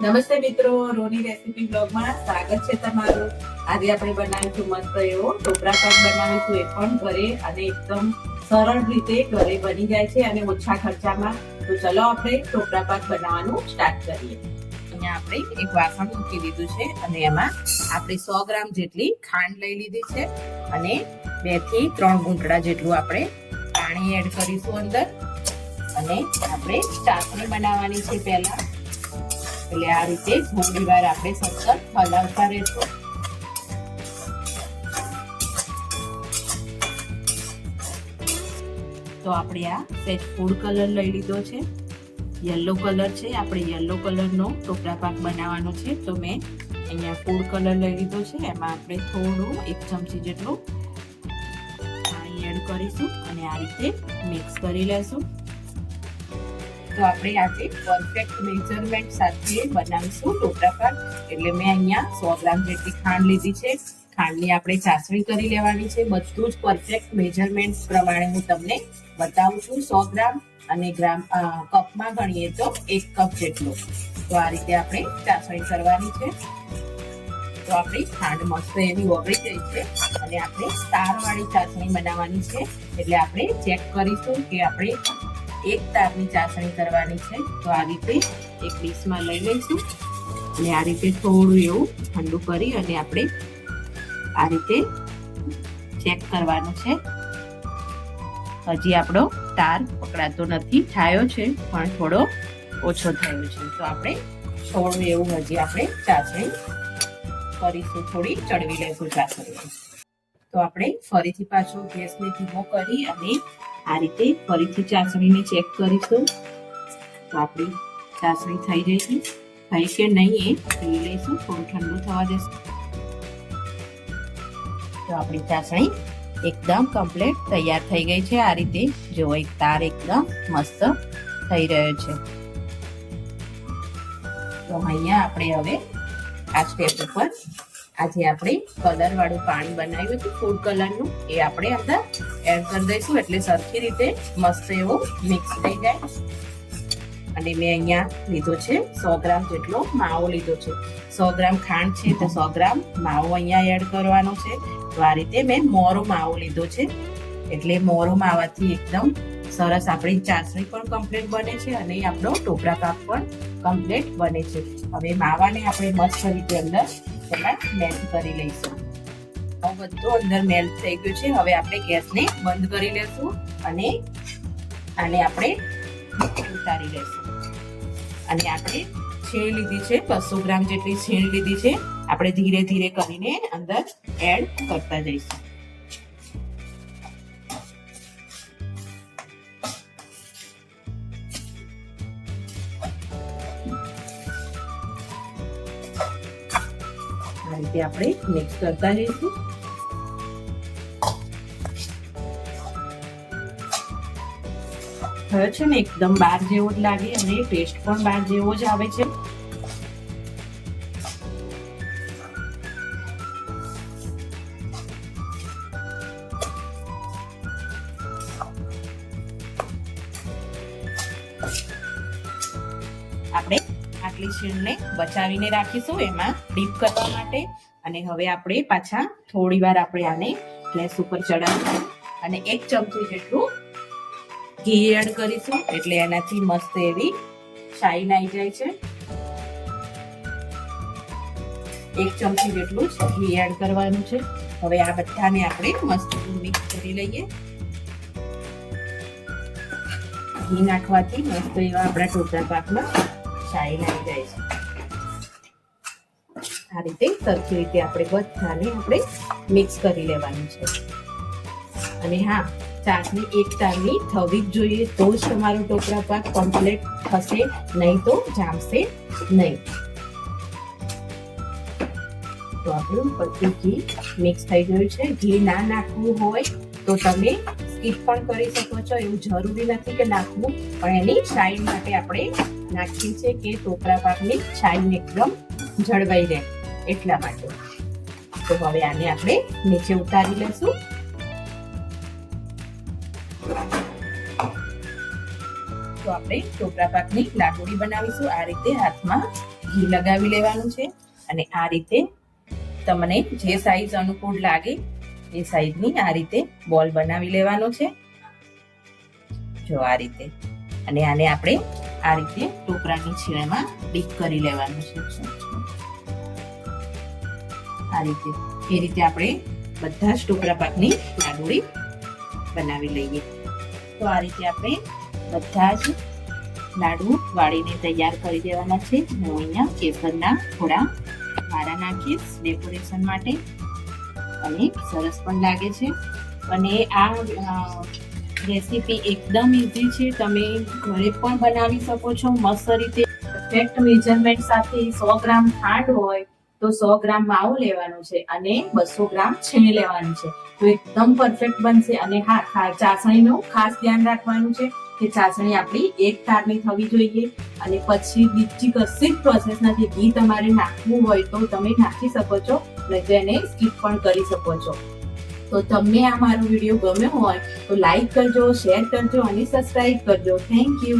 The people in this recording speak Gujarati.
નમસ્તે મિત્રો, રોની રેસીપી બ્લોગમાં સ્વાગત છે તમારું। આજે આપણે બનાવીશું મસ્ત એવો ટોપરા પાક બનાવીશું, એ પણ ઘરે અને એકદમ સરળ રીતે ઘરે બની જાય છે અને ઓછા ખર્ચામાં। તો ચલો આપણે ટોપરા પાક બનાવવાનું સ્ટાર્ટ કરીએ। અહીંયા આપણે એક વાસણ મૂકી દીધું છે અને એમાં આપણે 100 ગ્રામ જેટલી ખાંડ લઈ લીધી છે અને 2 થી 3 ઘૂંટડા જેટલું આપણે પાણી એડ કરીશું અંદર। અને આપણે ચાસણી બનાવવાની છે પહેલા, એટલે આ રીતે થોડી વાર આપણે સતત હલાવતા રહેશું। તો આપણે આ સેજ ફૂડ કલર લઈ લીધો છે, યલો કલર છે, આપણે યલો કલરનો ટોપરા પાક બનાવવાનો છે। તો મેં અહીંયા ફૂડ કલર લઈ લીધો છે, એમાં આપણે થોડું 1 ચમચી જેટલું પાણી એડ કરીશું અને આ રીતે મિક્સ કરી લેશું। તો આપણે આજે પરફેક્ટ મેજરમેન્ટ સાથે બનાવીશું ટોપરા પાક, એટલે મેં અહીંયા 100 ગ્રામ જેટલી ખાંડ લીધી છે। ખાંડની આપણે ચાસણી કરી લેવાની છે, બધું જ પરફેક્ટ મેજરમેન્ટ પ્રમાણે હું તમને બતાવું છું। 100 ગ્રામ અને કપમાં ગણીએ તો 1 કપ જેટલો। તો આ રીતે આપણે ચાસણી કરવાની છે। તો આપણી ખાંડ મસ્ત એવી ઓગળી ગઈ છે અને આપણે તારવાળી ચાસણી બનાવવાની છે, એટલે આપણે ચેક કરીશું કે આપણે 1 તારની ચાસણી કરવાની છે। તો આ રીતે એક ડીશમાં લઈ લઈશું અને આ રીતે થોડું એવું ઠંડુ કરી અને આપણે આ રીતે ચેક કરવાનું છે। હજી આપણો તાર પકડાતો નથી, થયો છે પણ થોડો ઓછો થયો છે। તો આપણે થોડું એવું હજી આપણે ચાસણી કરીશું, થોડી ચડવી લઈશું ચાસણી। તો આપણે ફરીથી પાછો ગેસને ધીમો કરી અને આ રીતે ફરીથી ચાસણીને ચેક કરીશું। તો આપણી ચાસણી થઈ ગઈ છે, થઈ કે નહીં એ જોઈ લઈશું, થોડું ઠંડુ થવા દેશું। તો આપણી ચાસણી એકદમ કમ્પ્લીટ તૈયાર થઈ ગઈ છે। આ રીતે જો એક તાર એકદમ મસ્ત થઈ રહ્યો છે। તો અહીંયા આપણે હવે આ સ્ટેપ ઉપર આજે આપણે કલર વાળું પાણી બનાવ્યું હતું ફૂડ કલરનું, એ આપણે અંદર એડ કરી દઈશું, એટલે સરખી રીતે મસ્ત એવો મિક્સ થઈ જાય। અને મેં અહીંયા લીધો છે 100 ગ્રામ જેટલો માવો લીધો છે। 100 ગ્રામ ખાંડ છે તો 100 ગ્રામ માવો અહીંયા એડ કરવાનો છે। તો આ રીતે મેં મોરો માવો લીધો છે, એટલે મોરો માવાથી એકદમ સરસ આપણી ચાસણી પણ કમ્પ્લીટ બને છે અને આપણો ટોપરા પાક પણ કમ્પ્લીટ બને છે। હવે માવાને આપણે મસ્ત રીતે અંદર પહેલા મેલ્ટ કરી લઈશું। હવે બધું અંદર મેલ્ટ થઈ ગયું છે। હવે આપણે ગેસને બંધ કરી લેશું અને આને આપણે ઉતારી લેશું। અને આપણે છેણ લીધી છે, 200 ગ્રામ જેટલી છેણ લીધી છે, આપણે ધીરે ધીરે કરીને અંદર એડ કરતા જઈશું। આ રીતે આપણે મિક્સ કરતા જઈશું। હવે છે ને એકદમ બાર જેવો જ લાગે અને ટેસ્ટ પણ બાર જેવો જ આવે છે। આપણે આટલી છીણને બચાવીને રાખીશું એમાં ડીપ કરવા માટે। અને હવે આપણે પાછા થોડી વાર આપણે આને ગેસ ઉપર ચડાવીશું અને 1 ચમચી જેટલું ઘી એડ કરીશું, એટલે એનાથી મસ્ત એવી શાઈન આવી જાય છે। 1 ચમચી જેટલું જ ઘી એડ કરવાનું છે। હવે આ બધાને આપણે મસ્ત મિક્સ કરી લઈએ। ઘી નાખવાથી મસ્ત એવા આપણા ટોપરા પાકમાં શાઈન આવી જાય છે। આ રીતે સરખી રીતે આપણે બધાને આપણે મિક્સ કરી લેવાનું છે। અને હા, ચાસણી 1 તારની થવી જ જોઈએ, તો જ તમારો ટોપરા પાક કમ્પ્લીટ થશે, નહીં તો જામશે નહીં। તો આપણું બધું ઘી મિક્સ થઈ ગયું છે। ઘી ના નાખવું હોય તો તમે સ્કીપ પણ કરી શકો છો, એવું જરૂરી નથી કે નાખવું, પણ એની શાઈન માટે આપણે નાખીએ છીએ કે ટોપરા પાકની શાઈન એકદમ જળવાઈ રહે, એટલા માટે। તો હવે આને આપણે નીચે ઉતારી લેશું। તો આપણે ટોપરા પાકની લાડુળી બનાવીશું। આ રીતે હાથમાં ઘી લગાવી લેવાનું છે અને આ રીતે તમને જે સાઈઝ અનુકૂળ લાગે એ સાઈઝની આ રીતે બોલ બનાવી લેવાનો છે. જો આ રીતે. અને આને આપણે આ રીતે ટોપરાની છીણમાં ડીપ કરી લેવાનું છે. આ રીતે એ રીતે આપણે બધા જ ટોપરા પાકની લાડુળી બનાવી લઈએ. તો આ રીતે આપણે બધા જ લાડુ વાળીને તૈયાર કરી દેવાના છે. હું અહીંયા કેસરના થોડા મારા નાખીશ ડેકોરેશન માટે અને સરસ પણ લાગે છે. અને આ રેસીપી એકદમ ઇઝી છે, તમે ઘરે પણ બનાવી શકો છો મસ્ત રીતે. પરફેક્ટ મેજરમેન્ટ સાથે 100 ગ્રામ ખાંડ હોય તો 100 ગ્રામ માવો લેવાનો છે અને 200 ગ્રામ છીણ લેવાનું છે, તો એકદમ પરફેક્ટ બનશે. અને હા, ચાસણીનું ખાસ ધ્યાન રાખવાનું છે કે ચાસણી આપણી એક તારની થવી જોઈએ. અને પછી બીજી કશી જ પ્રોસેસ નથી. ઘી તમારે નાખવું હોય તો તમે નાખી શકો છો, નહીં તો એને સ્કીપ પણ કરી શકો છો. તો તમને આ મારો વિડીયો ગમ્યો હોય તો લાઈક કરજો, શેર કરજો અને સબસ્ક્રાઇબ કરજો. Thank you.